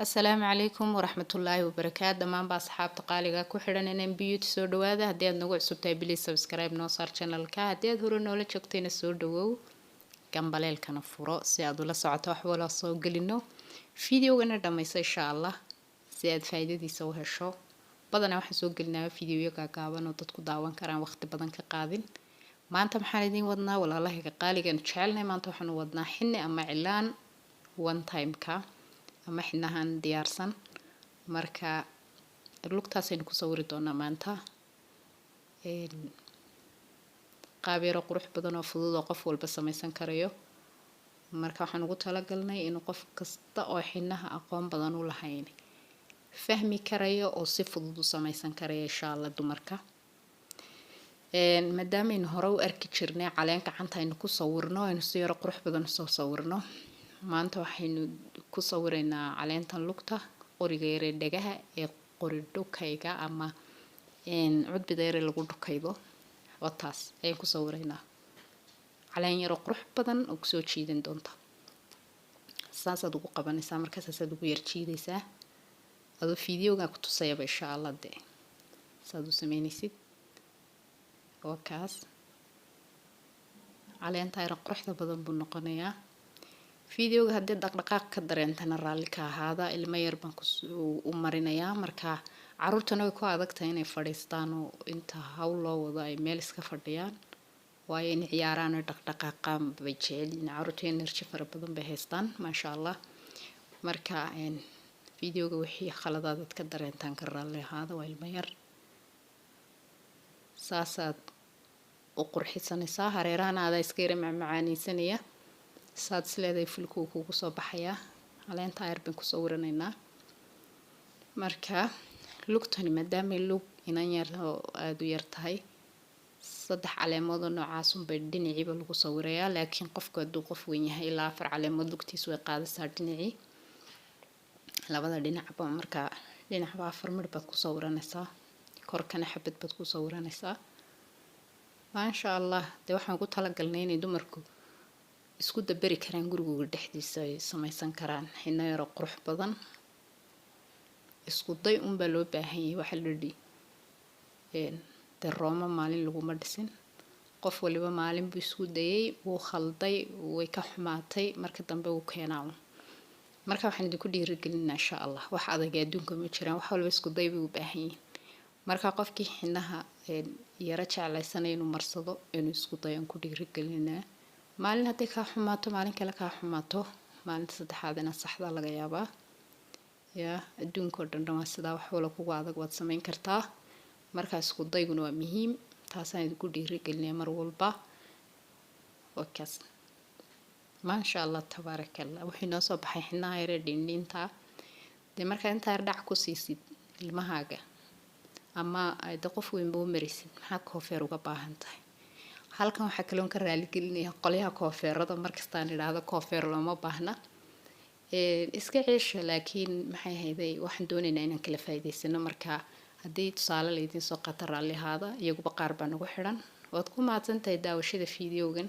السلام عليكم ورحمة الله وبركاته دمان بأصحاب قاليقا كحرن إن بيوت سو دواده هديad nagu cusubtahay please subscribe noo saar channelka hadiad hore noola joogtayna soo dhawow gambaleelkana furo si aad ula socoto wax wala soo gelino fiidiyoogana dhamayso insha Allah si aad faa'iidadiisa u hesho badanaa waxaan soo gelinaa fiidiyoyo gaaban oo dadku daawan karaan waqti badan ka qaadin maanta maxaan idin wadnaa walaalaha qaaligan jecelnay maanta waxaan wadnaa xinni ama cilaan one time ka ama xinahan diyaarsan marka lugtaas aynu ku sawiri doonaa maanta qaabiro qurux badan oo fudud oo qof walba samaysan karayo marka waxaan ugu talagalnay in qof kasta oo xinaha aqoon badan u lahayn fahmi karayo oo si fudud u samaysan karayo insha Allah dumarka maadaama in hore u arki jirnay caleen gacanta aynu ku sawirno aynu si yar qurux badan soo sawirno maanta waxaynu ku sawiraynaa caleentan lugta qoriga yar ee dhagaha ee qori dhukayga ama cudbida yar ee lagu dhukaydo wataas ayaan ku sawiraynaa caleen yar oo qurux badan oo soo jiidan doonta saasaad ugu qabanaysaa markaas aad ugu yar jiidaysaa adoo fiidiyowga ku tusayaba insha Allah de saad u sameynaysid wakaas caleenta yar quruxda badan buu noqonayaa fiidiyowga haddii dhaqdhaqaaq ka dareentana raalli ka ahaada ilmo yar baan u marinayaa marka caruurtana way ku adagtahay inay fadhiistaan oo inta hawl loo wado ay meel iska fadhiyaan waayo in ciyaaraan oo dhaqdhaqaaqaan bay jecel yihiin caruurta energy fara badan bay haystaan maasha Allah marka fiidiyowga wixii khaladaad ka dareentaan ka raalli ahaada waa ilmo yar saasaad u qurxisanaysaa hareerahana aad iska yar macmacaanaysanaya saad sleeday fulku kugu soo baxaya caleenta yar baan ku sawiranaynaa marka lugtani maadaama lug inan yar oo aad u yar tahay saddex caleemood oo noocaas un bay dhinaciiba lagu sawirayaa laakiin qofku hadduu qof weyn yahay ilaa 4 caleemood lugtiisu way qaadaysaa dhinacii labada dhinacba marka dhinacba 4 midh baad ku sawiranaysaa korkana xabad baad ku sawiranaysaa maasha Allah de waxaan ku talagalnay inay dumarku isku dabari karaan gurigooda dhexdiisa ay samaysan karaan xina yar oo qurux badan isku day un baa loo baahan yahay waxa la dhigi de Roma maalin lagu ma dhisin qof waliba maalin buu isku dayay wuu khalday way ka xumaatay marka dambe uu keenaa marka waxaan idinku dhiirigelinaa insha Allah wax adag adduunka ma jiraan wax walba isku day buu u baahan yahay marka qofkii xinaha yara jeclaysanay inuu marsado inuu isku dayo ku dhiirigelinaa maalin haddii ka xumaato maalin kale ka xumaato maalinta saddexaadna saxda laga yaabaa adduunka oo dhan waa sida wax wala kugu adag waad samayn kartaa markaas isku dayguna waa muhiim taasaan idinku dhiirigelinaa mar walba wakaas maasha Allah tabaarakallah wixii noo soo baxay xinaha yar dhindhinta de marka inta yar dhac ku siisid ilmahaaga ama ay qof weyn buu marisid maxaa koofeer uga baahan tahay halkan waxa kale oo ka raali gelinayaa qolyaha koofeerada markastaan ilaahdo koofeer looma baahna iska ciisho laakiin maxay hayday waxaan doonaynaa inaan kala faa'iideysano marka haddii tusaale la idin soo qatar raali ahaada iyagu qaar baa nagu xiran waad ku mahadsantahay daawashada fiidiyowgan